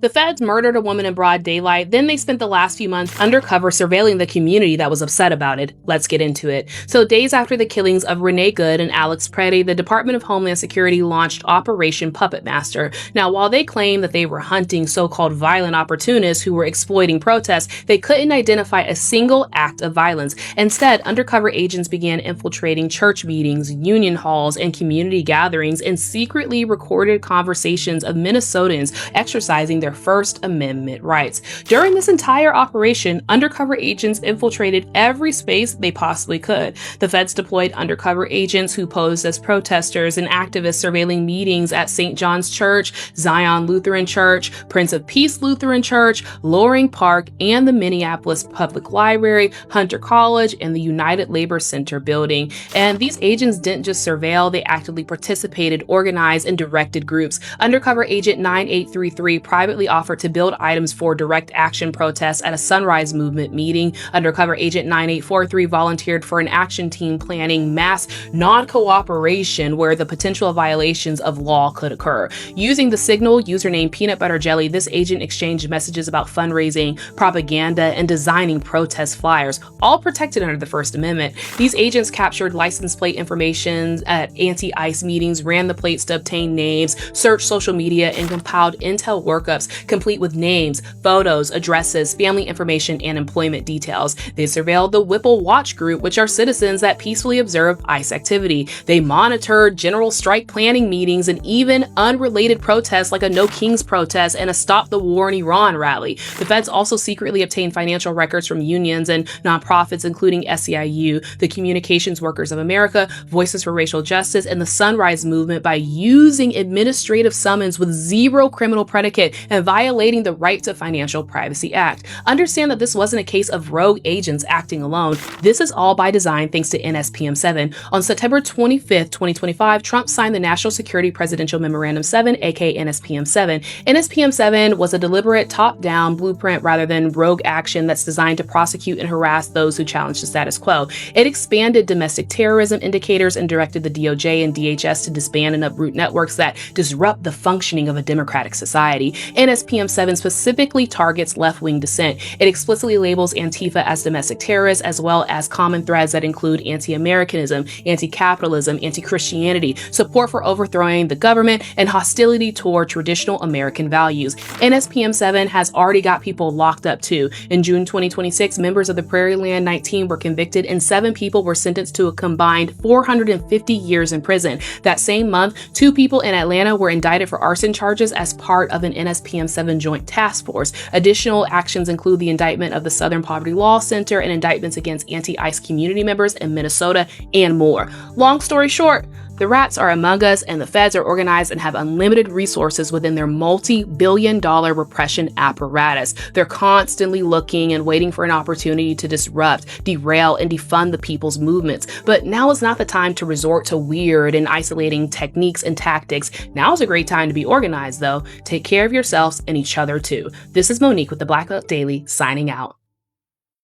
The feds murdered a woman in broad daylight, then they spent the last few months undercover surveilling the community that was upset about it. Let's get into it. So days after the killings of Renee Good and Alex Preddy, the Department of Homeland Security launched Operation Puppet Master. Now, while they claimed that they were hunting so-called violent opportunists who were exploiting protests, they couldn't identify a single act of violence. Instead, undercover agents began infiltrating church meetings, union halls, and community gatherings and secretly recorded conversations of Minnesotans exercising their First Amendment rights. During this entire operation, undercover agents infiltrated every space they possibly could. The feds deployed undercover agents who posed as protesters and activists surveilling meetings at St. John's Church, Zion Lutheran Church, Prince of Peace Lutheran Church, Loring Park, and the Minneapolis Public Library, Hunter College, and the United Labor Center building. And these agents didn't just surveil, they actively participated, organized, and directed groups. Undercover Agent 9833 privately offered to build items for direct action protests at a Sunrise Movement meeting. Undercover Agent 9843 volunteered for an action team planning mass non-cooperation where the potential violations of law could occur. Using the Signal username Peanut Butter Jelly, this agent exchanged messages about fundraising, propaganda, and designing protest flyers, all protected under the First Amendment. These agents captured license plate information at anti-ICE meetings, ran the plates to obtain names, searched social media, and compiled intel workups complete with names, photos, addresses, family information, and employment details. They surveilled the Whipple Watch Group, which are citizens that peacefully observe ICE activity. They monitored general strike planning meetings and even unrelated protests like a No Kings protest and a Stop the War in Iran rally. The feds also secretly obtained financial records from unions and nonprofits, including SEIU, the Communications Workers of America, Voices for Racial Justice, and the Sunrise Movement by using administrative summons with zero criminal predicate and violating the Right to Financial Privacy Act. Understand that this wasn't a case of rogue agents acting alone. This is all by design thanks to NSPM 7. On September 25th, 2025, Trump signed the National Security Presidential Memorandum 7, aka NSPM 7. NSPM 7 was a deliberate top-down blueprint rather than rogue action that's designed to prosecute and harass those who challenge the status quo. It expanded domestic terrorism indicators and directed the DOJ and DHS to disband and uproot networks that disrupt the functioning of a democratic society. NSPM 7 specifically targets left-wing dissent. It explicitly labels Antifa as domestic terrorists, as well as common threads that include anti-Americanism, anti-capitalism, anti-Christianity, support for overthrowing the government, and hostility toward traditional American values. NSPM 7 has already got people locked up too. In June 2026, members of the Prairie Land 19 were convicted and 7 people were sentenced to a combined 450 years in prison. That same month, 2 people in Atlanta were indicted for arson charges as part of an NSPM 7 joint task force. Additional actions include the indictment of the Southern Poverty Law Center and indictments against anti-ICE community members in Minnesota and more. Long story short, the rats are among us, and the feds are organized and have unlimited resources within their multi-billion-dollar repression apparatus. They're constantly looking and waiting for an opportunity to disrupt, derail, and defund the people's movements. But now is not the time to resort to weird and isolating techniques and tactics. Now is a great time to be organized, though. Take care of yourselves and each other, too. This is Monique with the Black Belt Daily, signing out.